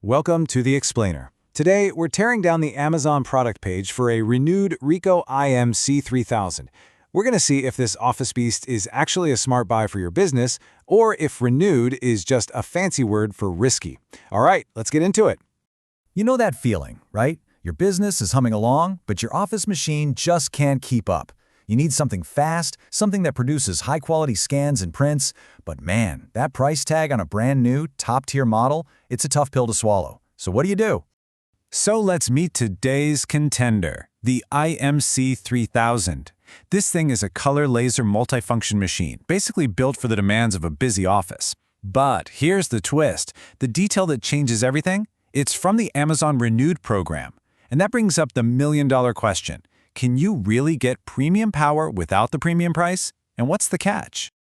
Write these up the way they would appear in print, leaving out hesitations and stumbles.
Welcome to the Explainer. Today, we're tearing down the Amazon product page for a renewed RICOH IM C3000. We're going to see if this office beast is actually a smart buy for your business, or if renewed is just a fancy word for risky. All right, let's get into it. You know that feeling, right? Your business is humming along, but your office machine just can't keep up. You need something fast, something that produces high-quality scans and prints, but man, that price tag on a brand new, top-tier model, it's a tough pill to swallow. So what do? So let's meet today's contender, the IMC 3000. This thing is a color laser multifunction machine, basically built for the demands of a busy office. But here's the twist. The detail that changes everything? It's from the Amazon Renewed program. And that brings up the million-dollar question. Can you really get premium power without the premium price? And what's the catch?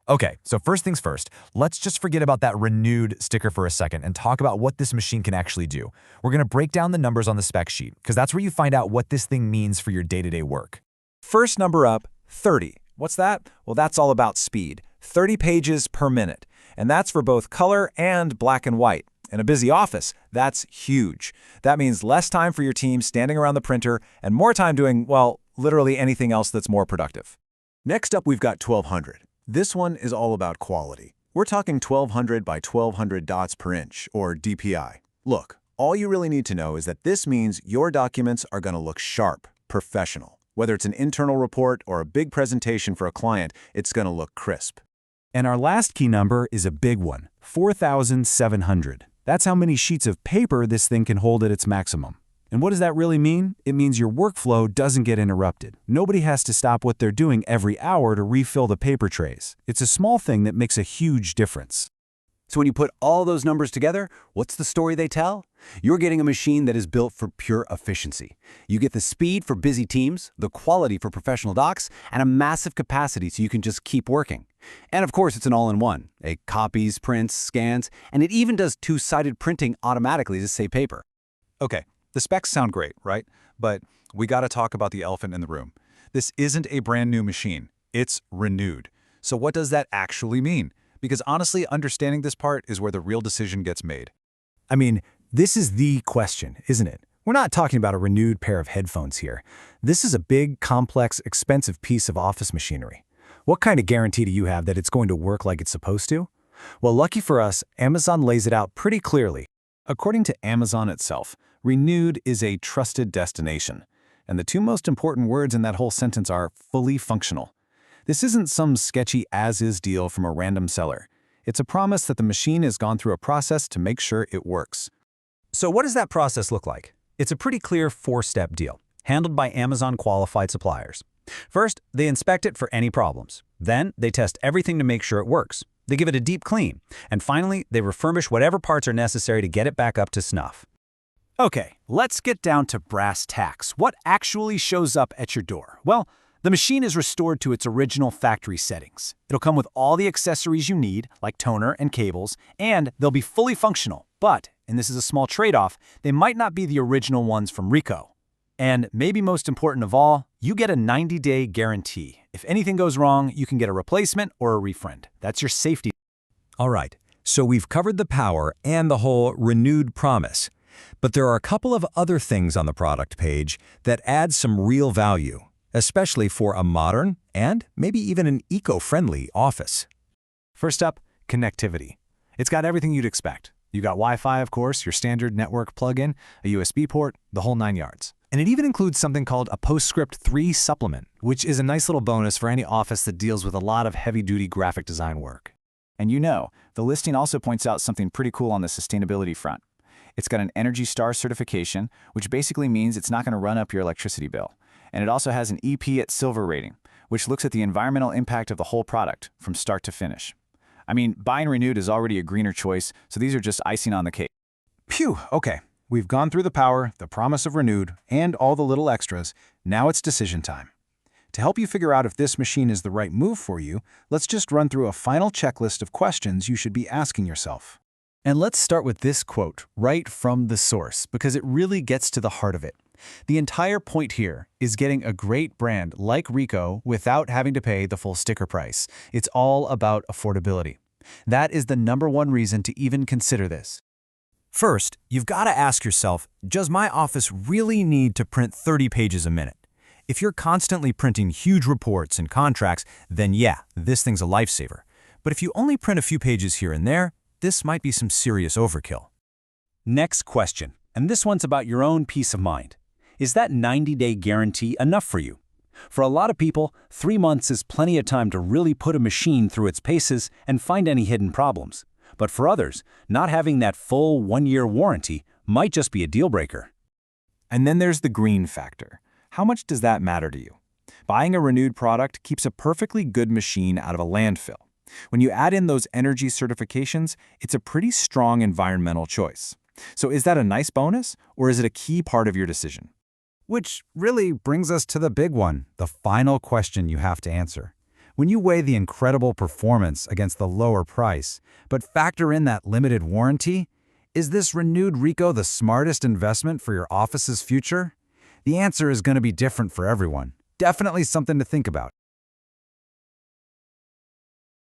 Okay, so first things first, let's just forget about that renewed sticker for a second and talk about what this machine can actually do. We're going to break down the numbers on the spec sheet, because that's where you find out what this thing means for your day-to-day work. First number up, 30. What's that? Well, that's all about speed. 30 pages per minute. And that's for both color and black and white. In a busy office, that's huge. That means less time for your team standing around the printer and more time doing, well, literally anything else that's more productive. Next up, we've got 1200. This one is all about quality. We're talking 1200 by 1200 dots per inch, or DPI. Look, all you really need to know is that this means your documents are going to look sharp, professional. Whether it's an internal report or a big presentation for a client, it's going to look crisp. And our last key number is a big one, 4,700. That's how many sheets of paper this thing can hold at its maximum. And what does that really mean? It means your workflow doesn't get interrupted. Nobody has to stop what they're doing every hour to refill the paper trays. It's a small thing that makes a huge difference. So when you put all those numbers together, what's the story they tell? You're getting a machine that is built for pure efficiency. You get the speed for busy teams, the quality for professional docs, and a massive capacity so you can just keep working. And of course, it's an all-in-one. It copies, prints, scans, and it even does two-sided printing automatically to save paper. Okay, the specs sound great, right? But we gotta talk about the elephant in the room. This isn't a brand new machine. It's renewed. So what does that actually mean? Because honestly, understanding this part is where the real decision gets made. I mean, this is the question, isn't it? We're not talking about a renewed pair of headphones here. This is a big, complex, expensive piece of office machinery. What kind of guarantee do you have that it's going to work like it's supposed to? Well, lucky for us, Amazon lays it out pretty clearly. According to Amazon itself, renewed is a trusted destination. And the two most important words in that whole sentence are fully functional. This isn't some sketchy as-is deal from a random seller. It's a promise that the machine has gone through a process to make sure it works. So what does that process look like? It's a pretty clear four-step deal, handled by Amazon qualified suppliers. First, they inspect it for any problems. Then, they test everything to make sure it works. They give it a deep clean. And finally, they refurbish whatever parts are necessary to get it back up to snuff. Okay, let's get down to brass tacks. What actually shows up at your door? Well, the machine is restored to its original factory settings. It'll come with all the accessories you need, like toner and cables, and they'll be fully functional. But, and this is a small trade-off, they might not be the original ones from RICOH. And maybe most important of all, you get a 90-day guarantee. If anything goes wrong, you can get a replacement or a refund. That's your safety. All right, so we've covered the power and the whole renewed promise. But there are a couple of other things on the product page that add some real value, especially for a modern and maybe even an eco-friendly office. First up, connectivity. It's got everything you'd expect. You got Wi-Fi, of course, your standard network plug-in, a USB port, the whole 9 yards. And it even includes something called a PostScript 3 supplement, which is a nice little bonus for any office that deals with a lot of heavy-duty graphic design work. And the listing also points out something pretty cool on the sustainability front. It's got an Energy Star certification, which basically means it's not going to run up your electricity bill. And it also has an EP at Silver rating, which looks at the environmental impact of the whole product from start to finish. I mean, buying renewed is already a greener choice, so these are just icing on the cake. Phew, okay. We've gone through the power, the promise of renewed, and all the little extras. Now it's decision time. To help you figure out if this machine is the right move for you, let's just run through a final checklist of questions you should be asking yourself. And let's start with this quote right from the source, because it really gets to the heart of it. The entire point here is getting a great brand like RICOH without having to pay the full sticker price. It's all about affordability. That is the #1 reason to even consider this. First, you've got to ask yourself, does my office really need to print 30 pages a minute? If you're constantly printing huge reports and contracts, then yeah, this thing's a lifesaver. But if you only print a few pages here and there, this might be some serious overkill. Next question, and this one's about your own peace of mind. Is that 90-day guarantee enough for you? For a lot of people, 3 months is plenty of time to really put a machine through its paces and find any hidden problems. But for others, not having that full 1-year warranty might just be a deal breaker. And then there's the green factor. How much does that matter to you? Buying a renewed product keeps a perfectly good machine out of a landfill. When you add in those energy certifications, it's a pretty strong environmental choice. So is that a nice bonus, or is it a key part of your decision? Which really brings us to the big one, the final question you have to answer. When you weigh the incredible performance against the lower price, but factor in that limited warranty, is this renewed RICOH the smartest investment for your office's future? The answer is going to be different for everyone. Definitely something to think about.